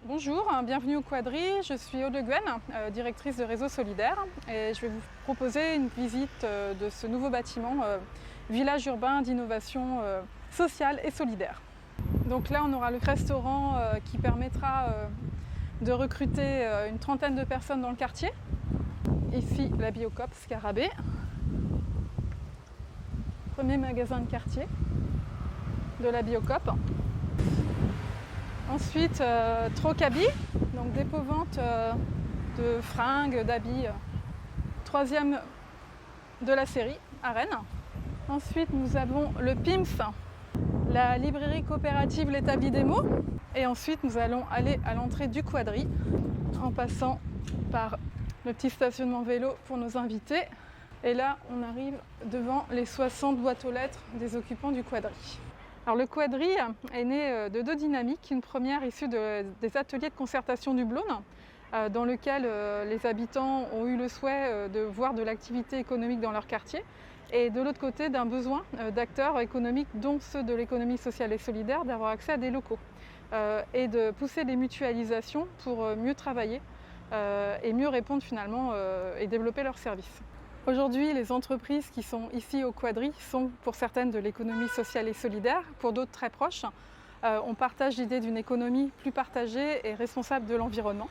Bonjour, bienvenue au Quadri. Je suis Aude Le Guen, directrice de Réseau Solidaire, et je vais vous proposer une visite de ce nouveau bâtiment, village urbain d'innovation sociale et solidaire. Donc là, on aura le restaurant qui permettra de recruter une trentaine de personnes dans le quartier. Ici, la Biocoop Scarabée. Premier magasin de quartier de la Biocoop. Ensuite, Trocabi, donc dépôt-vente de fringues, d'habits, troisième de la série à Rennes. Ensuite, nous avons le PIMS, la librairie coopérative L'Établi des mots. Et ensuite, nous allons aller à l'entrée du Quadri en passant par le petit stationnement vélo pour nos invités. Et là, on arrive devant les 60 boîtes aux lettres des occupants du Quadri. Alors, le Quadri est né de deux dynamiques. Une première issue des ateliers de concertation du Blône, dans lequel les habitants ont eu le souhait de voir de l'activité économique dans leur quartier. Et de l'autre côté, d'un besoin d'acteurs économiques, dont ceux de l'économie sociale et solidaire, d'avoir accès à des locaux et de pousser les mutualisations pour mieux travailler et mieux répondre finalement et développer leurs services. Aujourd'hui, les entreprises qui sont ici au Quadri sont pour certaines de l'économie sociale et solidaire, pour d'autres très proches. On partage l'idée d'une économie plus partagée et responsable de l'environnement.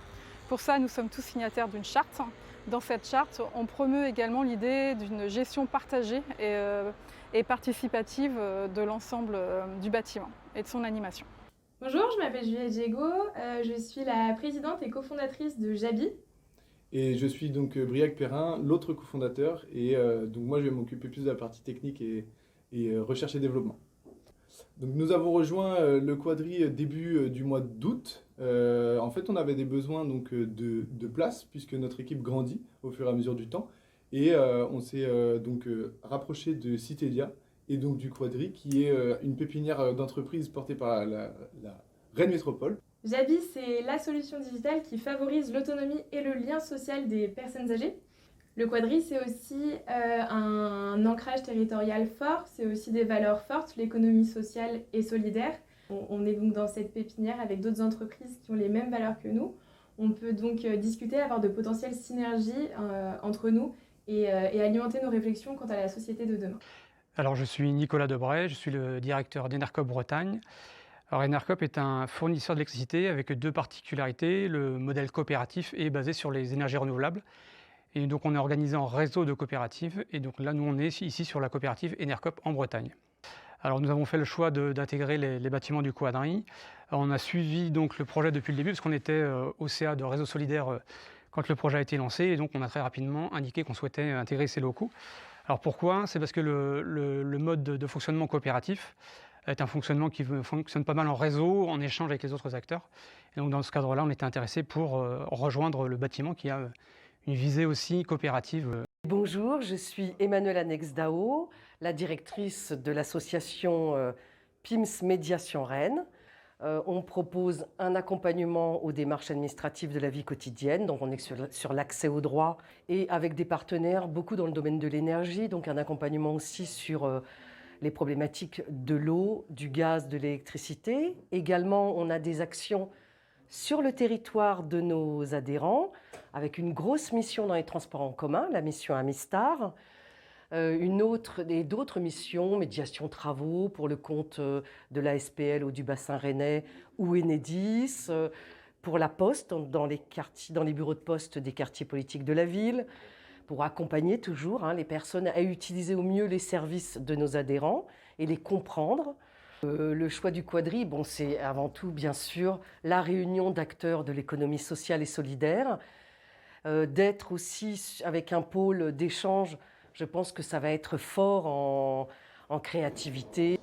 Pour ça, nous sommes tous signataires d'une charte. Dans cette charte, on promeut également l'idée d'une gestion partagée et participative de l'ensemble du bâtiment et de son animation. Bonjour, je m'appelle Juliette Diego, je suis la présidente et cofondatrice de Jabi. Et je suis donc Briac Perrin, l'autre cofondateur, et donc moi je vais m'occuper plus de la partie technique et recherche et développement. Donc nous avons rejoint le Quadri début du mois d'août. En fait, on avait des besoins donc, de place, puisque notre équipe grandit au fur et à mesure du temps. Et on s'est donc rapproché de Citelia, et donc du Quadri, qui est une pépinière d'entreprise portée par la Rennes Métropole. Jabi, c'est la solution digitale qui favorise l'autonomie et le lien social des personnes âgées. Le Quadri, c'est aussi un ancrage territorial fort, c'est aussi des valeurs fortes, l'économie sociale et solidaire. On est donc dans cette pépinière avec d'autres entreprises qui ont les mêmes valeurs que nous. On peut donc discuter, avoir de potentielles synergies entre nous et alimenter nos réflexions quant à la société de demain. Alors, je suis Nicolas Debray, je suis le directeur d'Enercoop Bretagne. Alors, Enercoop est un fournisseur d'électricité avec deux particularités. Le modèle coopératif est basé sur les énergies renouvelables. Et donc, on est organisé en réseau de coopératives. Et donc là, nous, on est ici sur la coopérative Enercoop en Bretagne. Alors, nous avons fait le choix d'intégrer les bâtiments du Quadri. Alors, on a suivi donc le projet depuis le début, parce qu'on était au CA de Réseau Solidaire quand le projet a été lancé. Et donc, on a très rapidement indiqué qu'on souhaitait intégrer ces locaux. Alors, pourquoi? C'est parce que le mode de fonctionnement coopératif est un fonctionnement qui fonctionne pas mal en réseau, en échange avec les autres acteurs. Et donc dans ce cadre-là, on était intéressé pour rejoindre le bâtiment qui a une visée aussi coopérative. Bonjour, je suis Emmanuelle Anexdao, la directrice de l'association PIMS Médiation Rennes. On propose un accompagnement aux démarches administratives de la vie quotidienne, donc on est sur l'accès aux droits et avec des partenaires, beaucoup dans le domaine de l'énergie, donc un accompagnement aussi sur les problématiques de l'eau, du gaz, de l'électricité. Également, on a des actions sur le territoire de nos adhérents, avec une grosse mission dans les transports en commun, la mission Amistar, une autre et d'autres missions, médiation travaux pour le compte de la SPL ou du bassin rennais ou Enedis, pour la Poste dans les bureaux de poste des quartiers politiques de la ville, pour accompagner toujours les personnes à utiliser au mieux les services de nos adhérents et les comprendre. Le choix du Quadri, c'est avant tout, bien sûr, la réunion d'acteurs de l'économie sociale et solidaire, d'être aussi avec un pôle d'échange. Je pense que ça va être fort en créativité.